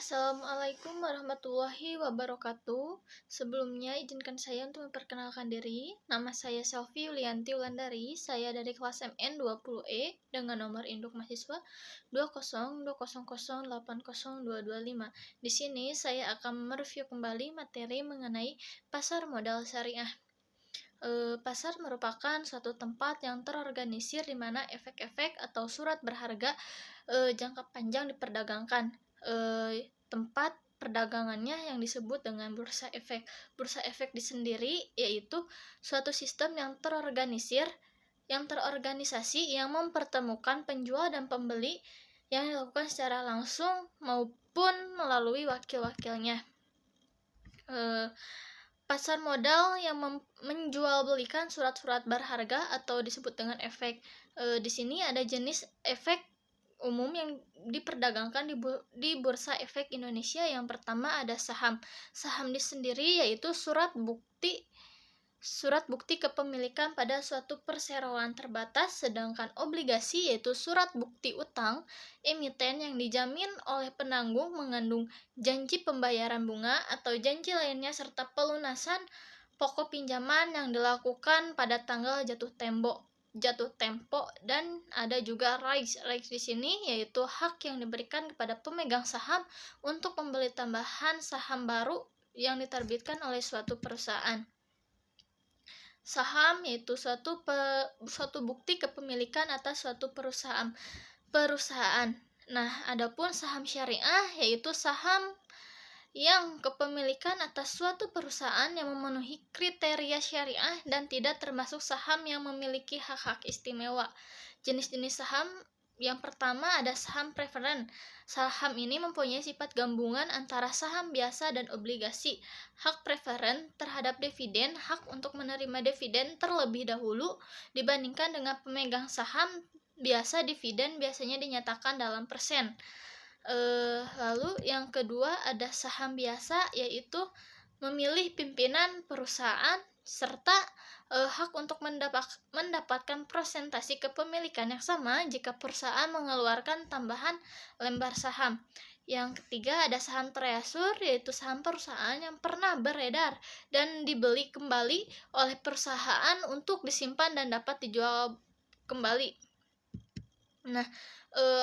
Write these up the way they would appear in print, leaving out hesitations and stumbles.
Assalamualaikum warahmatullahi wabarakatuh. Sebelumnya izinkan saya untuk memperkenalkan diri. Nama saya Selvi Yulianti Wulandari. Saya dari kelas MN 20E dengan nomor induk mahasiswa 20200802225. Di sini saya akan mereview kembali materi mengenai pasar modal syariah. Pasar merupakan suatu tempat yang terorganisir di mana efek-efek atau surat berharga jangka panjang diperdagangkan. Tempat perdagangannya yang disebut dengan bursa efek. Bursa efek sendiri yaitu suatu sistem yang terorganisasi yang mempertemukan penjual dan pembeli yang dilakukan secara langsung maupun melalui wakil-wakilnya. Pasar modal yang menjual-belikan surat-surat berharga atau disebut dengan efek. Di sini ada jenis efek umum yang diperdagangkan di Bursa Efek Indonesia. Yang pertama ada saham. Saham sendiri yaitu surat bukti kepemilikan pada suatu perseroan terbatas, sedangkan obligasi yaitu surat bukti utang emiten yang dijamin oleh penanggung mengandung janji pembayaran bunga atau janji lainnya serta pelunasan pokok pinjaman yang dilakukan pada tanggal jatuh tempo, dan ada juga rights di sini yaitu hak yang diberikan kepada pemegang saham untuk membeli tambahan saham baru yang diterbitkan oleh suatu perusahaan. Saham yaitu suatu bukti kepemilikan atas suatu perusahaan. Nah, adapun saham syariah yaitu saham yang kepemilikan atas suatu perusahaan yang memenuhi kriteria syariah dan tidak termasuk saham yang memiliki hak-hak istimewa. Jenis-jenis saham yang pertama ada saham preferen. Saham ini mempunyai sifat gabungan antara saham biasa dan obligasi. Hak preferen terhadap dividen, hak untuk menerima dividen terlebih dahulu dibandingkan dengan pemegang saham biasa. Dividen biasanya dinyatakan dalam persen. Lalu yang kedua ada saham biasa, yaitu memilih pimpinan perusahaan serta hak untuk mendapatkan presentasi kepemilikan yang sama jika perusahaan mengeluarkan tambahan lembar saham. Yang ketiga ada saham treasure, yaitu saham perusahaan yang pernah beredar dan dibeli kembali oleh perusahaan untuk disimpan dan dapat dijual kembali. Nah,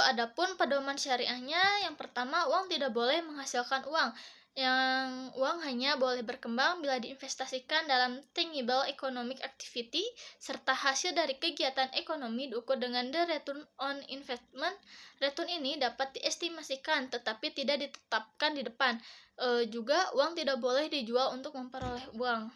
adapun pedoman syariahnya, yang pertama, uang tidak boleh menghasilkan uang. Yang uang hanya boleh berkembang bila diinvestasikan dalam tangible economic activity, serta hasil dari kegiatan ekonomi diukur dengan the return on investment. Return ini dapat diestimasikan tetapi tidak ditetapkan di depan. Juga uang tidak boleh dijual untuk memperoleh uang.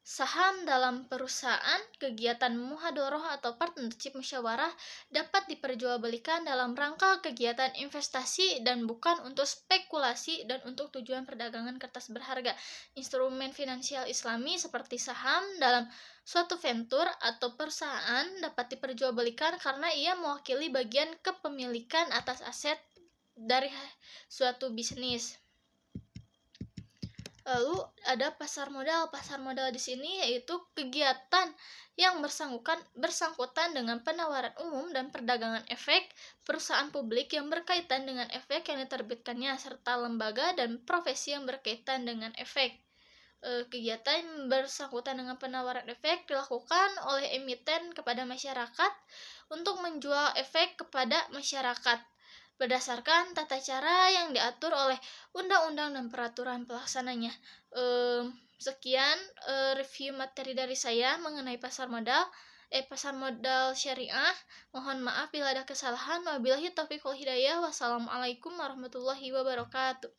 Saham dalam perusahaan, kegiatan muhadoroh atau partnership musyawarah dapat diperjualbelikan dalam rangka kegiatan investasi dan bukan untuk spekulasi dan untuk tujuan perdagangan kertas berharga. Instrumen finansial Islami seperti saham dalam suatu venture atau perusahaan dapat diperjualbelikan karena ia mewakili bagian kepemilikan atas aset dari suatu bisnis. Lalu ada pasar modal. Pasar modal di sini yaitu kegiatan yang bersangkutan dengan penawaran umum dan perdagangan efek perusahaan publik yang berkaitan dengan efek yang diterbitkannya serta lembaga dan profesi yang berkaitan dengan efek. Kegiatan yang bersangkutan dengan penawaran efek dilakukan oleh emiten kepada masyarakat untuk menjual efek kepada masyarakat berdasarkan tata cara yang diatur oleh undang-undang dan peraturan pelaksananya. Sekian review materi dari saya mengenai pasar modal syariah. Mohon maaf bila ada kesalahan. Wabillahi taufiq wal hidayah. Wassalamualaikum warahmatullahi wabarakatuh.